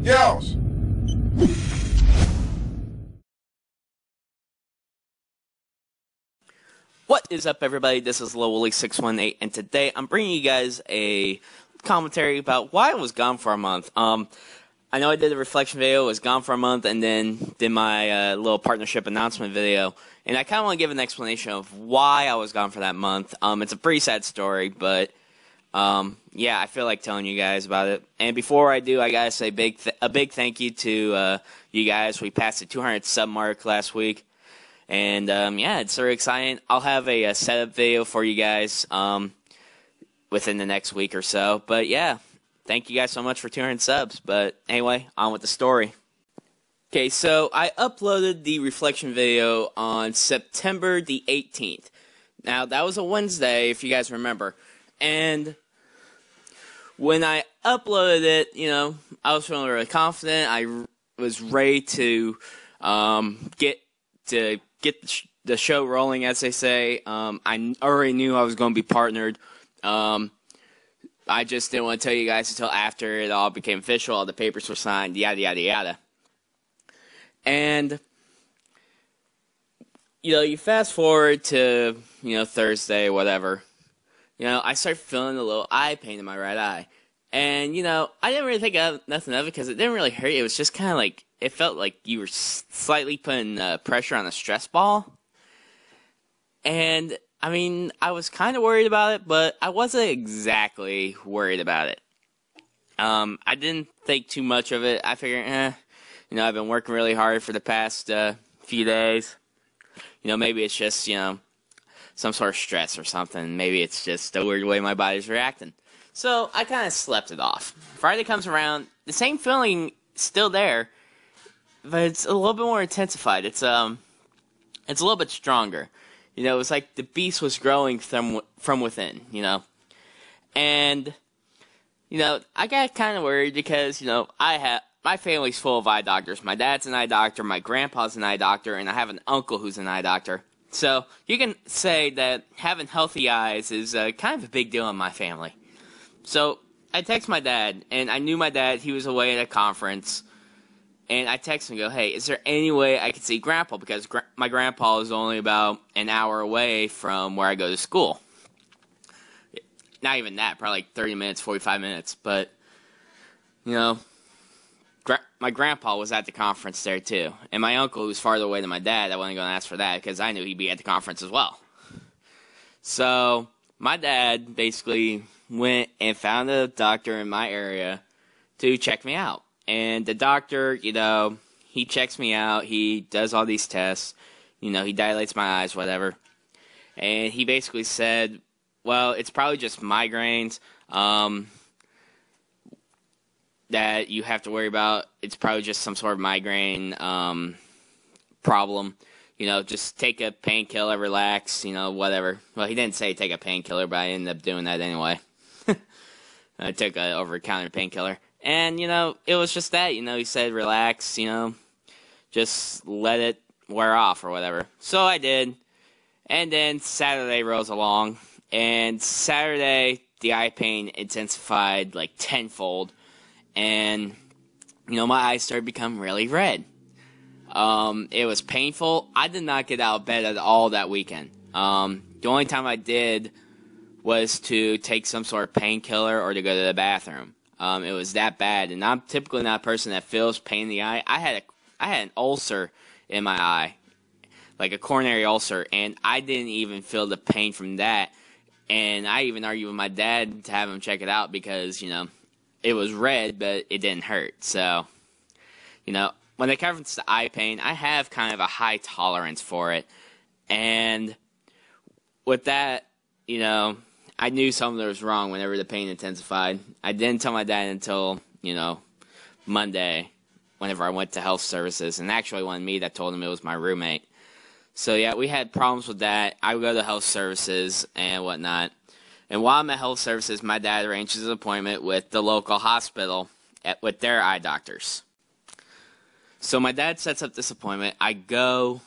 Yells! What is up, everybody? This is Lowly618, and today I'm bringing you guys a commentary about why I was gone for a month. I know I did a reflection video, was gone for a month, and then did my little partnership announcement video, and I kind of want to give an explanation of why I was gone for that month. It's a pretty sad story, but yeah, I feel like telling you guys about it. And before I do, I gotta say a big thank you to you guys. We passed the 200 sub mark last week. And, yeah, it's very exciting. I'll have a setup video for you guys within the next week or so. But, yeah, thank you guys so much for 200 subs. But, anyway, on with the story. Okay, so I uploaded the reflection video on September the 18th. Now, that was a Wednesday, if you guys remember. And when I uploaded it, you know, I was feeling really confident. I was ready to get the show rolling, as they say. I already knew I was going to be partnered. I just didn't want to tell you guys until after it all became official, all the papers were signed, yada, yada, yada. And, you know, you fast forward to, you know, Thursday, whatever. You know, I started feeling a little eye pain in my right eye. And, you know, I didn't really think of nothing of it because it didn't really hurt. It was just kind of like, it felt like you were slightly putting pressure on a stress ball. And, I mean, I was kind of worried about it, but I wasn't exactly worried about it. I didn't think too much of it. I figured, you know, I've been working really hard for the past few days. You know, maybe it's just, you know, some sort of stress or something. Maybe it's just the weird way my body's reacting. So, I kind of slept it off. Friday comes around, the same feeling still there, but it's a little bit more intensified. It's a little bit stronger. You know, it's like the beast was growing from within, you know. And, you know, I got kind of worried because, you know, my family's full of eye doctors. My dad's an eye doctor, my grandpa's an eye doctor, and I have an uncle who's an eye doctor. So, you can say that having healthy eyes is kind of a big deal in my family. So, I text my dad, and I knew my dad, he was away at a conference, and I text him and go, hey, is there any way I could see Grandpa? Because my grandpa is only about an hour away from where I go to school. Not even that, probably like 30 minutes, 45 minutes, but, you know, my grandpa was at the conference there too, and my uncle, who's farther away than my dad, I wasn't going to ask for that, because I knew he'd be at the conference as well. So, my dad basically went and found a doctor in my area to check me out. And the doctor, you know, he checks me out. He does all these tests. You know, he dilates my eyes, whatever. And he basically said, well, it's probably just migraines that you have to worry about. It's probably just some sort of migraine problem. You know, just take a painkiller, relax, you know, whatever. Well, he didn't say take a painkiller, but I ended up doing that anyway. I took an over-the-counter painkiller. And, you know, it was just that. You know, he said relax, you know, just let it wear off or whatever. So I did. And then Saturday rolls along. And Saturday, the eye pain intensified like tenfold. And, you know, my eyes started becoming really red. It was painful. I did not get out of bed at all that weekend. The only time I did was to take some sort of painkiller or to go to the bathroom. It was that bad, and I'm typically not a person that feels pain in the eye. I had an ulcer in my eye, like a coronary ulcer, and I didn't even feel the pain from that. And I even argued with my dad to have him check it out because, you know, it was red, but it didn't hurt. So, you know, when it comes to eye pain, I have kind of a high tolerance for it. And with that, you know, I knew something was wrong whenever the pain intensified. I didn't tell my dad until, you know, Monday, whenever I went to health services. And actually, it wasn't me that told him, it was my roommate. So, yeah, we had problems with that. I would go to health services and whatnot. And while I'm at health services, my dad arranges an appointment with the local hospital with their eye doctors. So my dad sets up this appointment. I go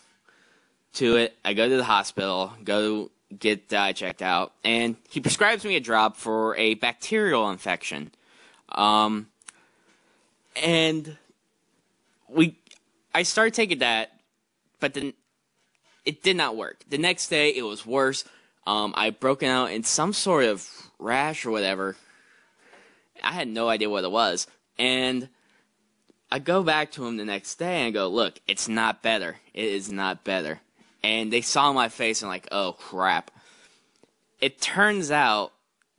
to it. I go to the hospital, go get the eye checked out, and he prescribes me a drop for a bacterial infection. And I started taking that, but then it did not work. The next day, it was worse. I broken out in some sort of rash or whatever. I had no idea what it was. And I go back to him the next day and go, look, it's not better. It is not better. And they saw my face and like, oh, crap. It turns out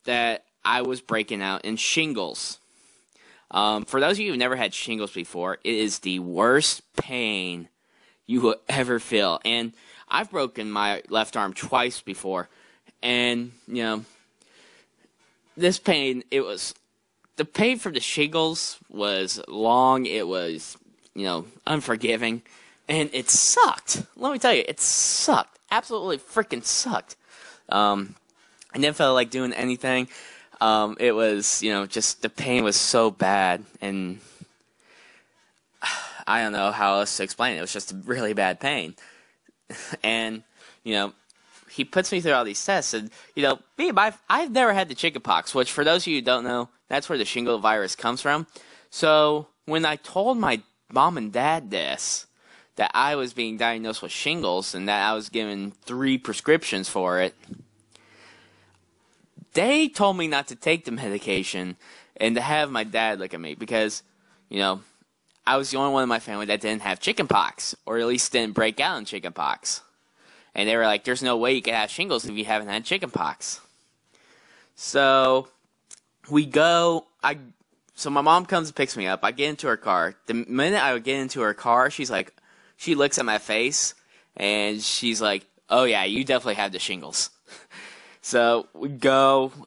that I was breaking out in shingles. For those of you who've never had shingles before, it is the worst pain you will ever feel. And I've broken my left arm twice before. And, this pain, the pain from the shingles was long. It was, unforgiving. And it sucked. Let me tell you, it sucked. Absolutely freaking sucked. I didn't feel like doing anything. It was, just the pain was so bad. And I don't know how else to explain it. It was just a really bad pain. And, he puts me through all these tests. And, I've never had the chickenpox, which for those of you who don't know, that's where the shingle virus comes from. So when I told my mom and dad this, that I was being diagnosed with shingles and that I was given 3 prescriptions for it, they told me not to take the medication and to have my dad look at me because, I was the only one in my family that didn't have chickenpox, or at least didn't break out in chickenpox. And they were like, there's no way you could have shingles if you haven't had chickenpox. So so my mom comes and picks me up. I get into her car. The minute I get into her car, she looks at my face and she's like, oh yeah, you definitely have the shingles. So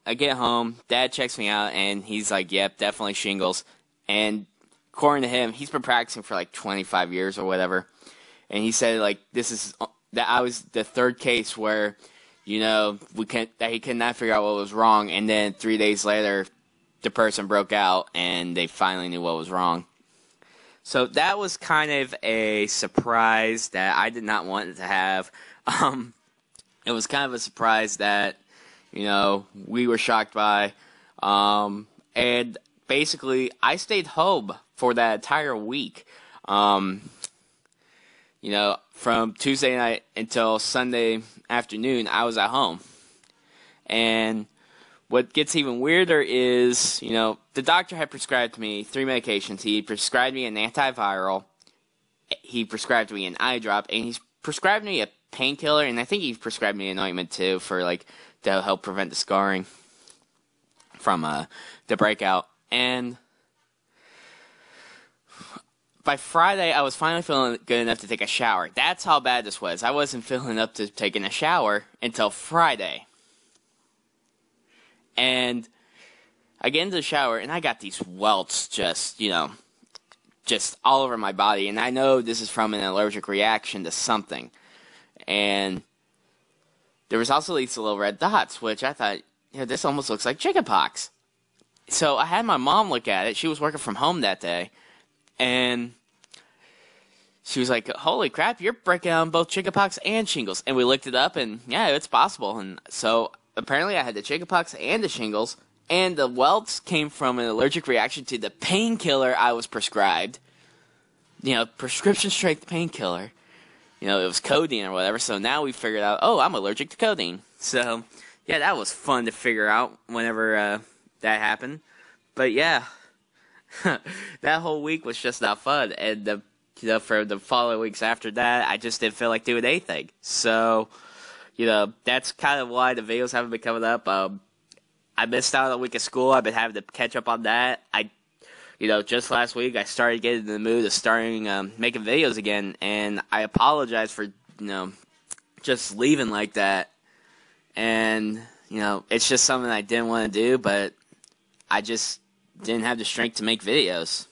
I get home, Dad checks me out, and he's like, yep, definitely shingles. And according to him, he's been practicing for like 25 years or whatever. And he said that I was the 3rd case where, that he could not figure out what was wrong. And then 3 days later, the person broke out and they finally knew what was wrong. So that was kind of a surprise that I did not want to have. It was kind of a surprise that, we were shocked by. And basically, I stayed home for that entire week. From Tuesday night until Sunday afternoon, I was at home. And what gets even weirder is, the doctor had prescribed me 3 medications. He prescribed me an antiviral, he prescribed me an eye drop, and he's prescribed me a painkiller, and I think he prescribed me an ointment too to help prevent the scarring from the breakout. And by Friday, I was finally feeling good enough to take a shower. That's how bad this was. I wasn't feeling up to taking a shower until Friday. And I get into the shower, and I got these welts just all over my body. And I know this is from an allergic reaction to something. And there was also these little red dots, which I thought, this almost looks like chickenpox. So I had my mom look at it. She was working from home that day. And she was like, holy crap, you're breaking out both chickenpox and shingles. And we looked it up, and yeah, it's possible. And so apparently I had the chickenpox and the shingles, and the welts came from an allergic reaction to the painkiller I was prescribed. Prescription strength painkiller. It was codeine or whatever. So now we figured out, I'm allergic to codeine. So yeah, that was fun to figure out whenever that happened. But yeah. That whole week was just not fun, and for the following weeks after that, I just didn't feel like doing anything. So, that's kind of why the videos haven't been coming up. I missed out on a week of school. I've been having to catch up on that. Just last week, I started getting in the mood of starting making videos again, and I apologize for just leaving like that. And it's just something I didn't want to do, but I just didn't have the strength to make videos.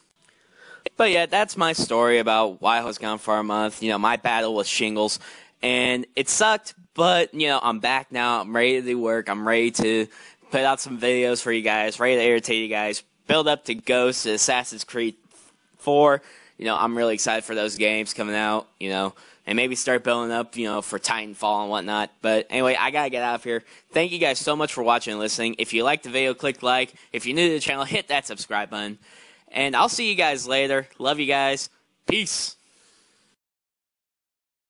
But yeah, that's my story about why I was gone for a month. My battle with shingles, and it sucked, but I'm back now. I'm ready to do work. I'm ready to put out some videos for you guys, ready to irritate you guys, build up to Ghost, Assassin's Creed 4. I'm really excited for those games coming out. and maybe start building up, for Titanfall and whatnot. But anyway, I gotta get out of here. Thank you guys so much for watching and listening. If you liked the video, click like. If you're new to the channel, hit that subscribe button. And I'll see you guys later. Love you guys. Peace.